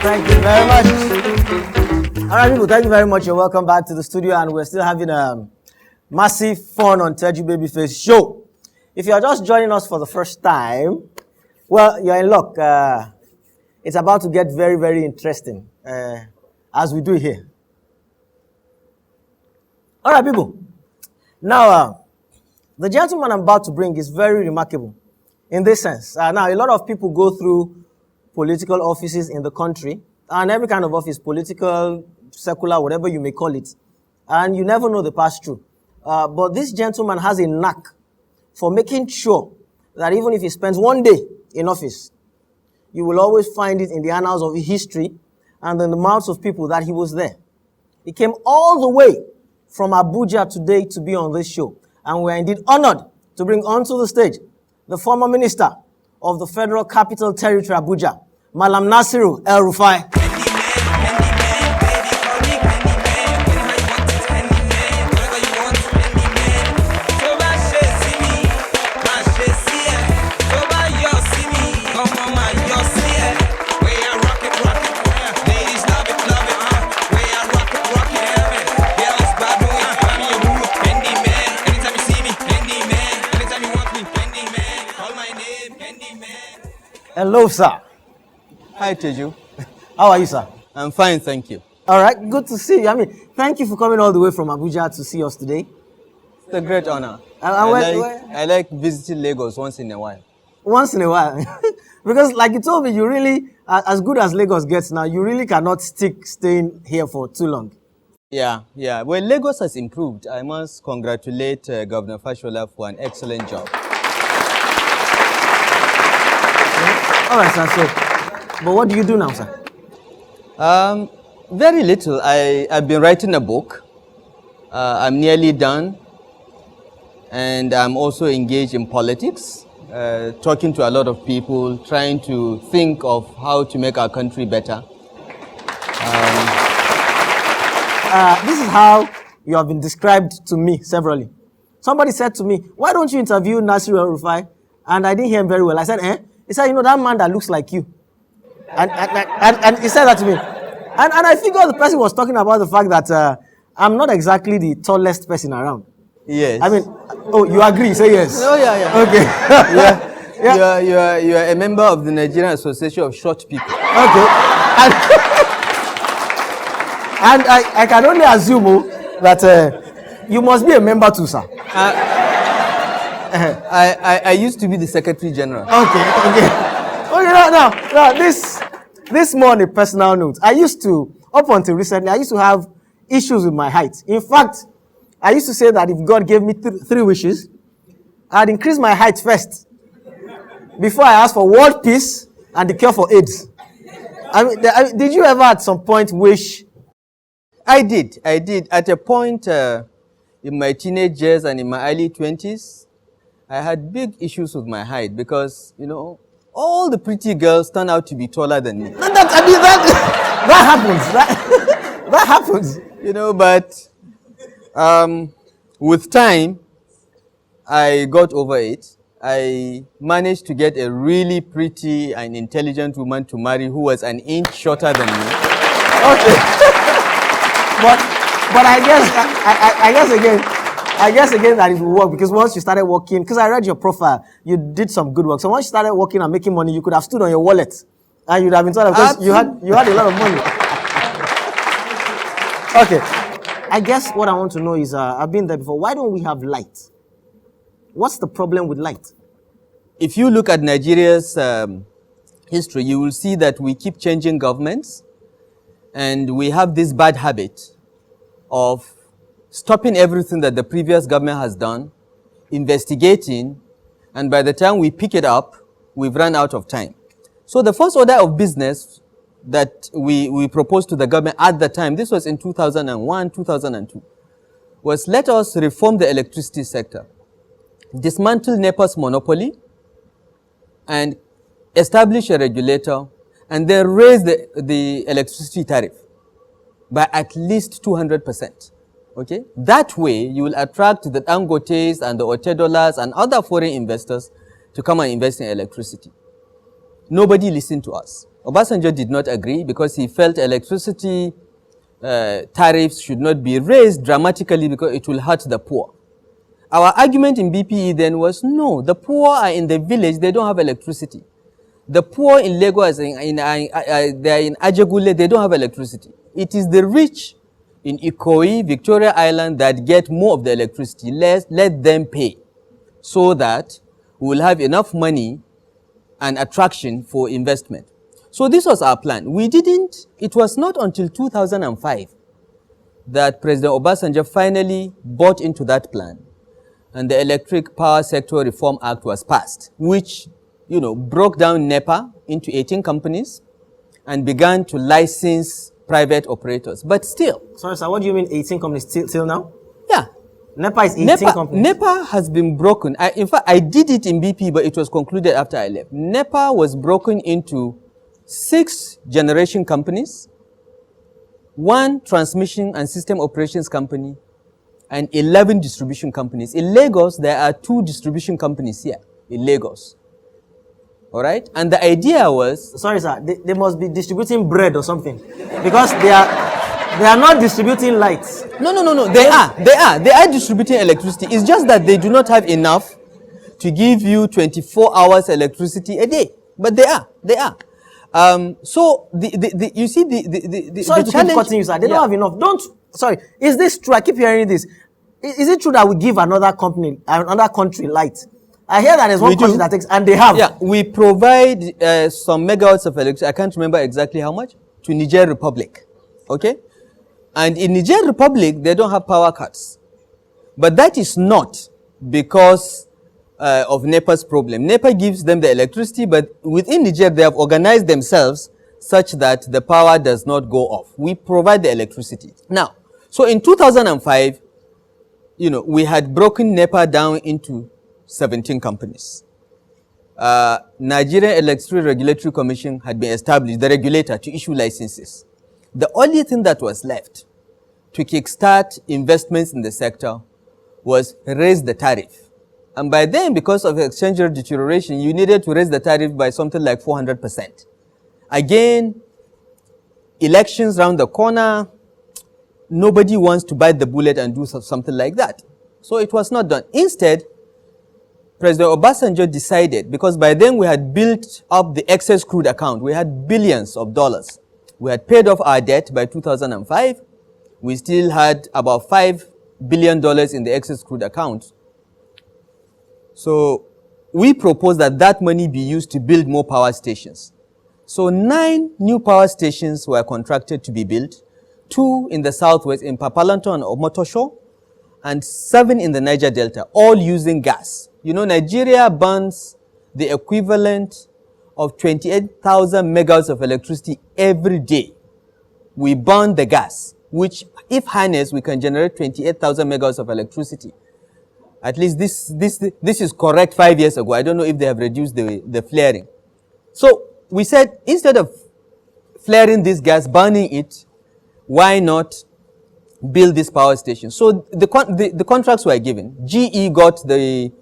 Thank you very much. All right, people, thank you very much. You're welcome back to the studio, and we're still having massive fun on Teju Babyface show. If you're just joining us for the first time, well, you're in luck. It's about to get very, very interesting, as we do here. All right, people. Now, the gentleman I'm about to bring is very remarkable in this sense. Now, a lot of people go through political offices in the country, and every kind of office, political, secular, whatever you may call it, and you never know the past through. But this gentleman has a knack for making sure that even if he spends one day in office, you will always find it in the annals of history and in the mouths of people that he was there. He came all the way from Abuja today to be on this show, and we are indeed honored to bring onto the stage the former minister of the Federal Capital Territory, Abuja, Malam Nasir El-Rufai. Hello, sir. Hi, Teju. How are you, sir? I'm fine, thank you. All right, good to see you. I mean, thank you for coming all the way from Abuja to see us today. It's a great honor. I like visiting Lagos once in a while. Once in a while. Because like you told me, you really, as good as Lagos gets now, you really cannot staying here for too long. Yeah. Well, Lagos has improved. I must congratulate Governor Fashola for an excellent job. All right, sir. So, but what do you do now, sir? Very little. I've been writing a book. I'm nearly done. And I'm also engaged in politics, talking to a lot of people, trying to think of how to make our country better. This is how you have been described to me severally. Somebody said to me, why don't you interview Nasir El-Rufai? And I didn't hear him very well. I said, He said, that man that looks like you. And he said that to me. And I figured the person was talking about the fact that I'm not exactly the tallest person around. Yes. I mean, you agree? Say yes. Oh, yeah. Okay. Yeah. You are a member of the Nigerian Association of Short People. Okay. And I can only assume that you must be a member too, sir. I used to be the Secretary General. Okay. Now, this more on a personal note. I used to, up until recently, I used to have issues with my height. In fact, I used to say that if God gave me three wishes, I'd increase my height first before I ask for world peace and the cure for AIDS. I mean, did you ever at some point wish? I did. At a point in my teenage years and in my early 20s, I had big issues with my height because, all the pretty girls turn out to be taller than me. That happens. That happens. But with time, I got over it. I managed to get a really pretty and intelligent woman to marry who was an inch shorter than me. Okay. But I guess again that it will work because once you started working, because I read your profile, you did some good work. So once you started working and making money, you could have stood on your wallet and you'd have been told because you had a lot of money. Okay. I guess what I want to know is, I've been there before. Why don't we have light? What's the problem with light? If you look at Nigeria's history, you will see that we keep changing governments and we have this bad habit of stopping everything that the previous government has done, investigating, and by the time we pick it up, we've run out of time. So the first order of business that we proposed to the government at the time, this was in 2001, 2002, was let us reform the electricity sector, dismantle NEPA's monopoly, and establish a regulator, and then raise the electricity tariff by at least 200%. Okay? That way, you will attract the Dangotes and the Otedolas and other foreign investors to come and invest in electricity. Nobody listened to us. Obasanjo did not agree because he felt electricity tariffs should not be raised dramatically because it will hurt the poor. Our argument in BPE then was, no, the poor are in the village, they don't have electricity. The poor in Lagos, they are in Ajagule, they don't have electricity. It is the rich in Ikoyi, Victoria Island, that get more of the electricity. Let them pay so that we will have enough money and attraction for investment. So this was our plan. It was not until 2005 that President Obasanjo finally bought into that plan, and the Electric Power Sector Reform Act was passed, which broke down NEPA into 18 companies and began to license private operators. But still. Sorry, sir, what do you mean 18 companies till now? Yeah. NEPA is 18 companies. NEPA has been broken. In fact, I did it in BP, but it was concluded after I left. NEPA was broken into 6 generation companies, 1 transmission and system operations company, and 11 distribution companies. In Lagos, there are 2 distribution companies here in Lagos. All right? And the idea was... Sorry, sir. They must be distributing bread or something. Because they are not distributing lights. No. They are distributing electricity. It's just that they do not have enough to give you 24 hours electricity a day. But they are. So, you see, sorry the to keep cutting you, sir. They don't have enough. Sorry. Is this true? I keep hearing this. Is it true that we give another country light? I hear that there's one country that takes, and they have. Yeah, we provide some megawatts of electricity. I can't remember exactly how much, to Niger Republic. Okay? And in Niger Republic, they don't have power cuts. But that is not because of NEPA's problem. NEPA gives them the electricity, but within Niger, they have organized themselves such that the power does not go off. We provide the electricity. Now, so in 2005, we had broken NEPA down into 17 companies. Nigerian Electricity Regulatory Commission had been established, the regulator, to issue licenses. The only thing that was left to kickstart investments in the sector was raise the tariff. And by then, because of exchange rate deterioration, you needed to raise the tariff by something like 400%. Again, elections round the corner, nobody wants to bite the bullet and do something like that. So it was not done. Instead, President Obasanjo decided, because by then we had built up the excess crude account. We had billions of dollars. We had paid off our debt by 2005. We still had about $5 billion in the excess crude account. So we proposed that money be used to build more power stations. So 9 new power stations were contracted to be built, 2 in the southwest, in Papalanto and Omotosho, and 7 in the Niger Delta, all using gas. Nigeria burns the equivalent of 28,000 megawatts of electricity every day. We burn the gas, which, if harnessed, we can generate 28,000 megawatts of electricity. At least this is correct 5 years ago. I don't know if they have reduced the flaring. So we said, instead of flaring this gas, burning it, why not build this power station? So the contracts were given. GE got the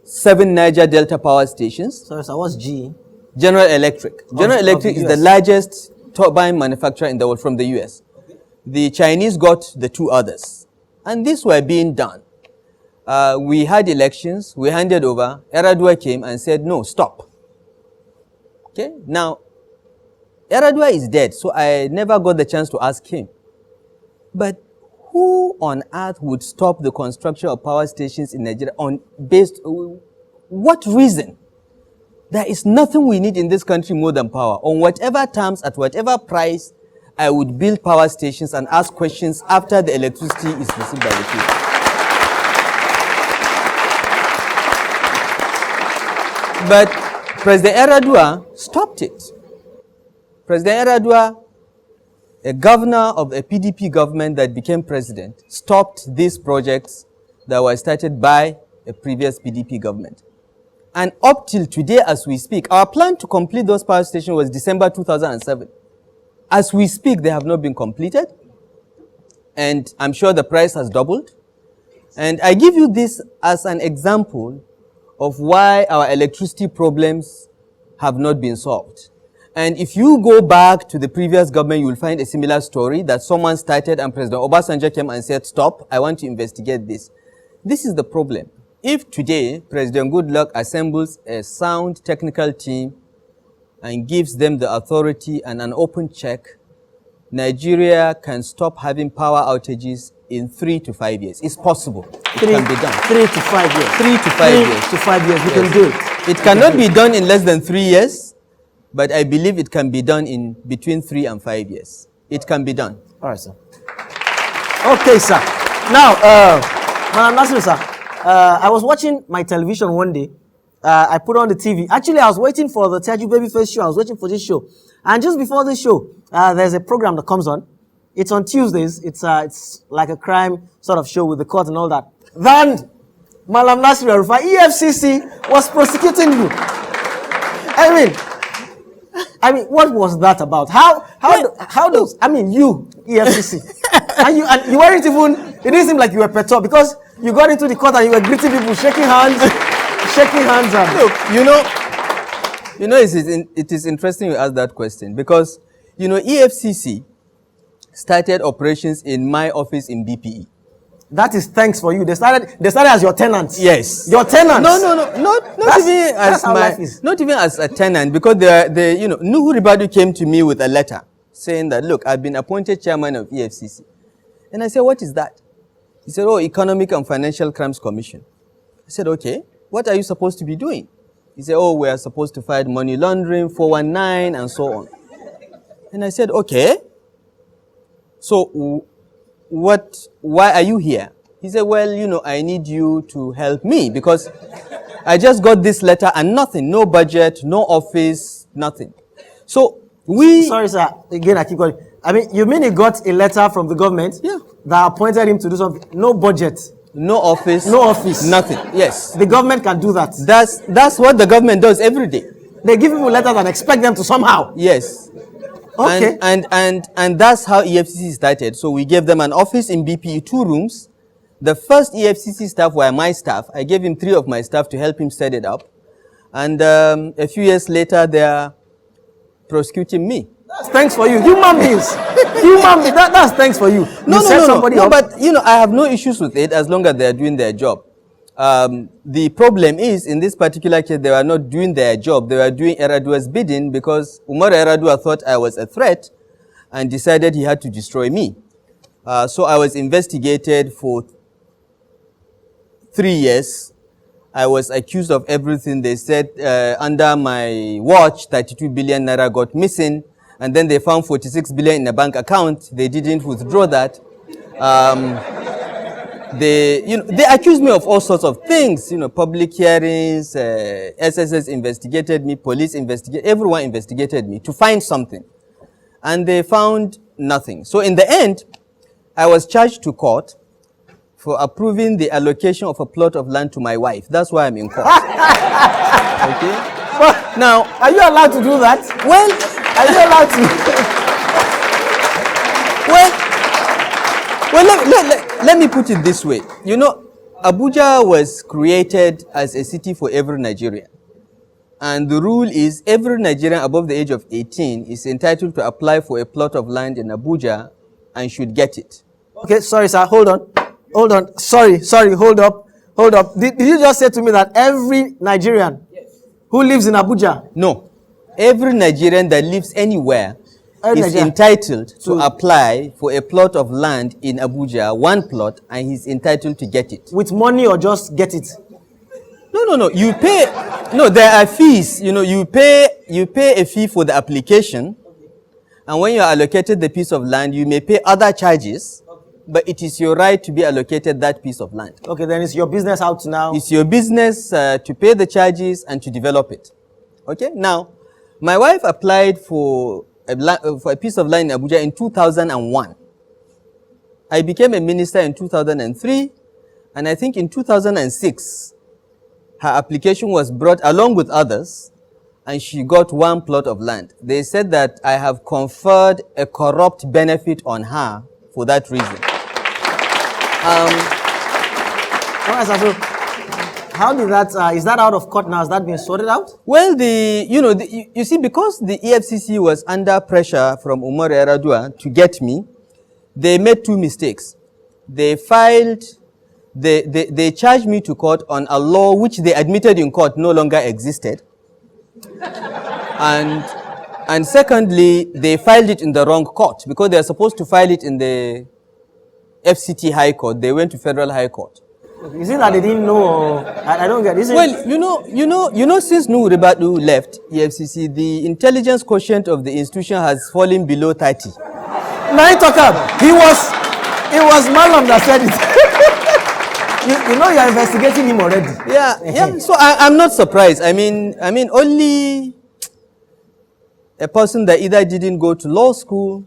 7 Niger Delta power stations. Sorry, sir, what's GE? General Electric. General Electric is the largest turbine manufacturer in the world from the US. Okay. The Chinese got the 2 others. And these were being done. We had elections, we handed over, Eradua came and said, no, stop. Okay, now, Eradua is dead, so I never got the chance to ask him. But who on earth would stop the construction of power stations in Nigeria based on what reason? There is nothing we need in this country more than power. On whatever terms, at whatever price, I would build power stations and ask questions after the electricity is received by the people. But President Eradua stopped it. President Eradua, a governor of a PDP government that became president, stopped these projects that were started by a previous PDP government. And up till today, as we speak, our plan to complete those power stations was December 2007. As we speak, they have not been completed. And I'm sure the price has doubled. And I give you this as an example of why our electricity problems have not been solved. And if you go back to the previous government, you will find a similar story that someone started and President Obasanjo came and said, stop, I want to investigate this. This is the problem. If today President Goodluck assembles a sound technical team and gives them the authority and an open check, Nigeria can stop having power outages in 3 to 5 years. It's possible. It can be done. 3 to 5 years. 3 to 5 years. 3 to 5 years. We can do it. It cannot be done in less than 3 years, but I believe it can be done in between 3 and 5 years. It can be done. All right, sir. Okay, sir. Now, Madam Nasir, sir, I was watching my television one day. I put on the TV. Actually, I was waiting for the Teju Babyface show. I was waiting for this show. And just before this show, there's a program that comes on. It's on Tuesdays. It's like a crime sort of show with the court and all that. Then, Madam Nasir El-Rufai, EFCC was prosecuting you. I mean, what was that about? How does, you, EFCC, and you weren't even, it didn't seem like you were perturbed because you got into the court and you were greeting people, shaking hands. Look, it is interesting you ask that question because, EFCC started operations in my office in BPE. That is thanks for you. They started as your tenants. Yes. Your tenants. No, not even as a tenant because Nuhu Ribadu came to me with a letter saying that, look, I've been appointed chairman of EFCC. And I said, what is that? He said, Economic and Financial Crimes Commission. I said, okay, what are you supposed to be doing? He said, we are supposed to fight money laundering, 419, and so on. And I said, okay. So why are you here? He said, well, I need you to help me because I just got this letter and nothing, no budget, no office, nothing. So Sorry, sir. Again, I keep going. You mean he got a letter from the government that appointed him to do something? No budget. No office. No office. Nothing. Yes. The government can do that. That's what the government does every day. They give people letters and expect them to somehow. Yes. Okay. And that's how EFCC started. So we gave them an office in BPE, 2 rooms. The first EFCC staff were my staff. I gave him 3 of my staff to help him set it up. And a few years later, they are prosecuting me. That's thanks for you. Human beings. That's thanks for you. No, but I have no issues with it as long as they are doing their job. The problem is, in this particular case, they were not doing their job. They were doing Eradua's bidding because Umar Eradua thought I was a threat and decided he had to destroy me. So I was investigated for 3 years. I was accused of everything. They said under my watch, 32 billion naira got missing. And then they found 46 billion in a bank account. They didn't withdraw that. They accused me of all sorts of things, public hearings, SSS investigated me, police investigated, everyone investigated me to find something. And they found nothing. So in the end, I was charged to court for approving the allocation of a plot of land to my wife. That's why I'm in court. Okay? But now, are you allowed to do that? Well, are you allowed to? Let me put it this way. Abuja was created as a city for every Nigerian. And the rule is every Nigerian above the age of 18 is entitled to apply for a plot of land in Abuja and should get it. Okay, sorry, sir. Hold on. Sorry, hold up. Did you just say to me that every Nigerian who lives in Abuja? No. Every Nigerian that lives anywhere is entitled to apply for a plot of land in Abuja, 1 plot, and he's entitled to get it. With money or just get it? No. You pay. No, there are fees. You pay a fee for the application, and when you are allocated the piece of land, you may pay other charges, but it is your right to be allocated that piece of land. Okay, then it's your business how to now. It's your business to pay the charges and to develop it. Okay, now. My wife applied for a piece of land in Abuja in 2001. I became a minister in 2003, and I think in 2006, her application was brought along with others, and she got 1 plot of land. They said that I have conferred a corrupt benefit on her for that reason. How did that, is that out of court now? Has that been sorted out? Well, you see, because the EFCC was under pressure from Umar Yar'Adua to get me, they made two mistakes. They charged me to court on a law which they admitted in court no longer existed. And secondly, they filed it in the wrong court because they are supposed to file it in the FCT High Court. They went to Federal High Court. Is it that they didn't know? Or, I don't get it. Well, since Nuhu Ribadu left EFCC, the intelligence quotient of the institution has fallen below 30. Now he talk up. It was Malam that said it. You're investigating him already. Yeah. So I'm not surprised. I mean, only a person that either didn't go to law school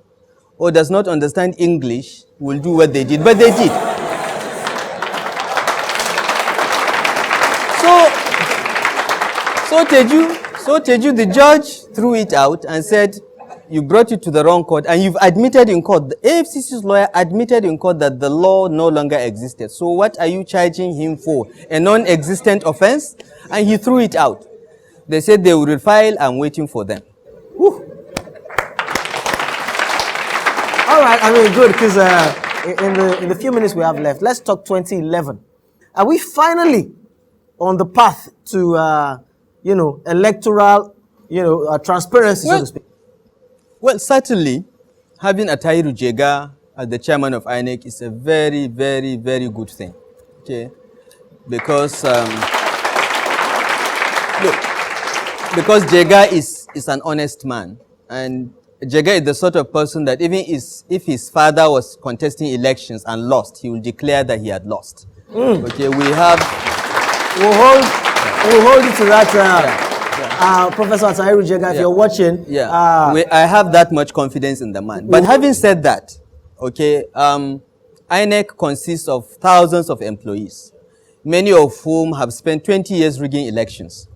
or does not understand English will do what they did, but they did. So Teju, the judge threw it out and said, you brought it to the wrong court and you've admitted in court. The AFCC's lawyer admitted in court that the law no longer existed. So what are you charging him for? A non-existent offense? And he threw it out. They said they would refile. I'm waiting for them. Whew. All right, I mean, good, because in the few minutes we have left, let's talk 2011. Are we finally on the path to, electoral, transparency, so to speak? Well, certainly, having Atahiru Jega as the chairman of INEC is a very, very, very good thing. Okay, because because Jega is an honest man, and Jega is the sort of person that even if his father was contesting elections and lost, he will declare that he had lost. Okay, we'll hold it to that. Professor Atahiru Jega, if you're watching. I have that much confidence in the man. But having said that, okay, INEC consists of thousands of employees, many of whom have spent 20 years rigging elections.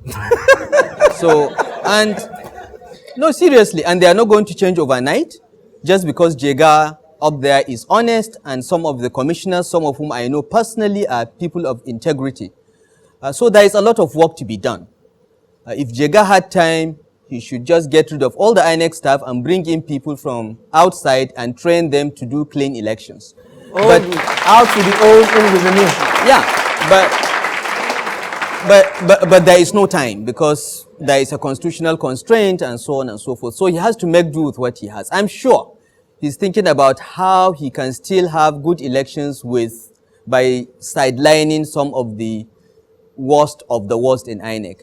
No, seriously, and they are not going to change overnight just because Jega up there is honest, and some of the commissioners, some of whom I know personally, are people of integrity. So there is a lot of work to be done. If Jega had time, he should just get rid of all the INEC staff and bring in people from outside and train them to do clean elections. But out to the old in with the new. Yeah, but there is no time because there is a constitutional constraint and so on and so forth. So he has to make do with what he has. I'm sure he's thinking about how he can still have good elections by sidelining some of the worst of the worst in INEC.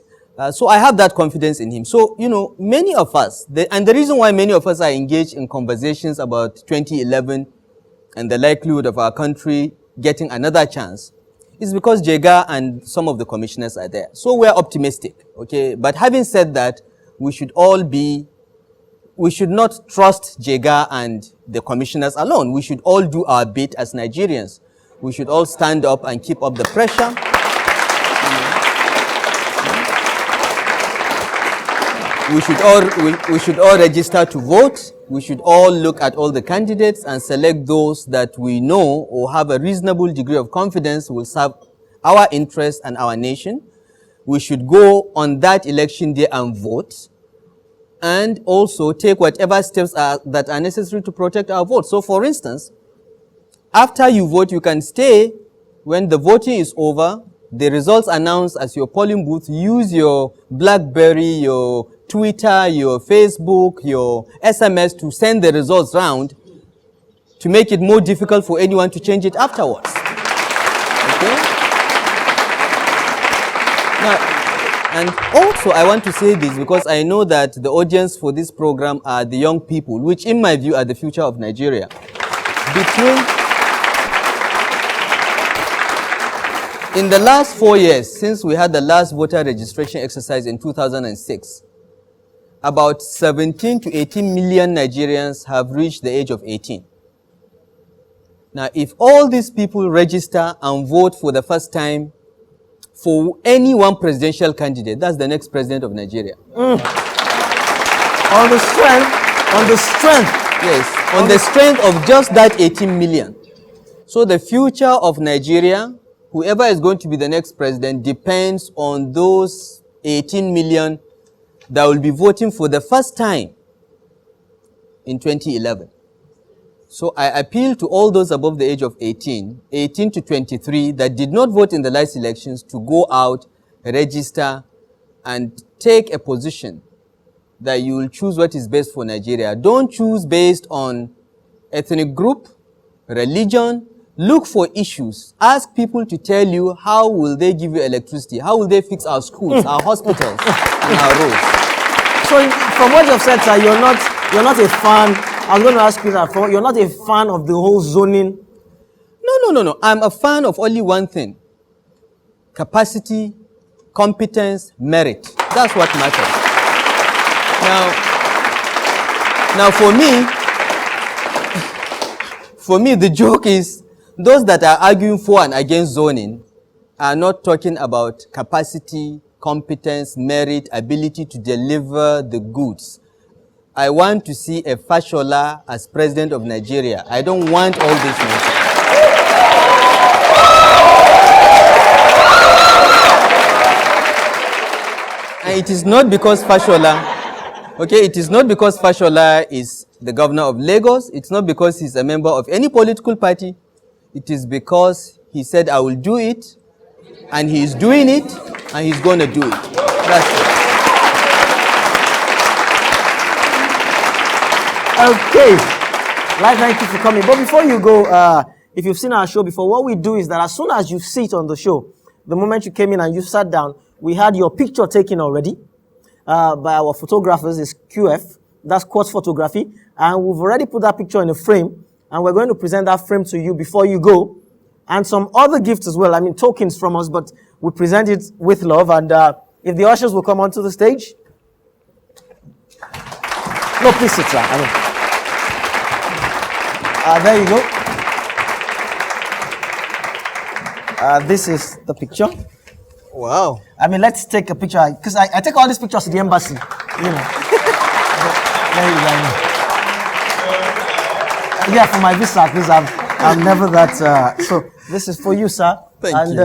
So I have that confidence in him. So, many of us, and the reason why many of us are engaged in conversations about 2011 and the likelihood of our country getting another chance is because Jega and some of the commissioners are there. So we're optimistic, okay? But having said that, we should not trust Jega and the commissioners alone. We should all do our bit as Nigerians. We should all stand up and keep up the pressure. We should all register to vote. We should all look at all the candidates and select those that we know or have a reasonable degree of confidence will serve our interests and our nation. We should go on that election day and vote, and also take whatever steps that are necessary to protect our vote. So, for instance, after you vote, you can stay. When the voting is over, the results announced as your polling booth, use your BlackBerry, your Twitter, your Facebook, your SMS to send the results round to make it more difficult for anyone to change it afterwards. Okay? Now, and also I want to say this because I know that the audience for this program are the young people, which in my view are the future of Nigeria. In the last 4 years, since we had the last voter registration exercise in 2006, about 17 to 18 million Nigerians have reached the age of 18. Now, if all these people register and vote for the first time for any one presidential candidate, that's the next president of Nigeria. On the strength of just that 18 million. So the future of Nigeria, whoever is going to be the next president depends on those 18 million that will be voting for the first time in 2011. So I appeal to all those above the age of 18 to 23 that did not vote in the last elections to go out, register, and take a position that you will choose what is best for Nigeria. Don't choose based on ethnic group, religion. Look for issues. Ask people to tell you how will they give you electricity, how will they fix our schools, our hospitals, and our roads. So from what you've said, sir, you're not a fan. I was going to ask you that. You're not a fan of the whole zoning. No. I'm a fan of only one thing: capacity, competence, merit. That's what matters. Now for me, the joke is those that are arguing for and against zoning are not talking about capacity, competence, merit, ability to deliver the goods. I want to see a Fashola as president of Nigeria. I don't want all this nonsense. And it is not because Fashola, it is not because Fashola is the governor of Lagos. It's not because he's a member of any political party. It is because he said, I will do it, and he is doing it, and he's going to do it. That's it. Okay. Like, thank you for coming. But before you go, if you've seen our show before, what we do is that as soon as you sit on the show, the moment you came in and you sat down, we had your picture taken already by our photographers. It's QF. That's Quartz Photography. And we've already put that picture in a frame. And we're going to present that frame to you before you go. And some other gifts as well. I mean, tokens from us, but we present it with love. And if the ushers will come onto the stage. No, please sit, sir. There you go. This is the picture. Wow. I mean, let's take a picture, because I take all these pictures to the embassy, you know. There you go. Yeah, for my visa, because I'm never that. So this is for you, sir. Thank you.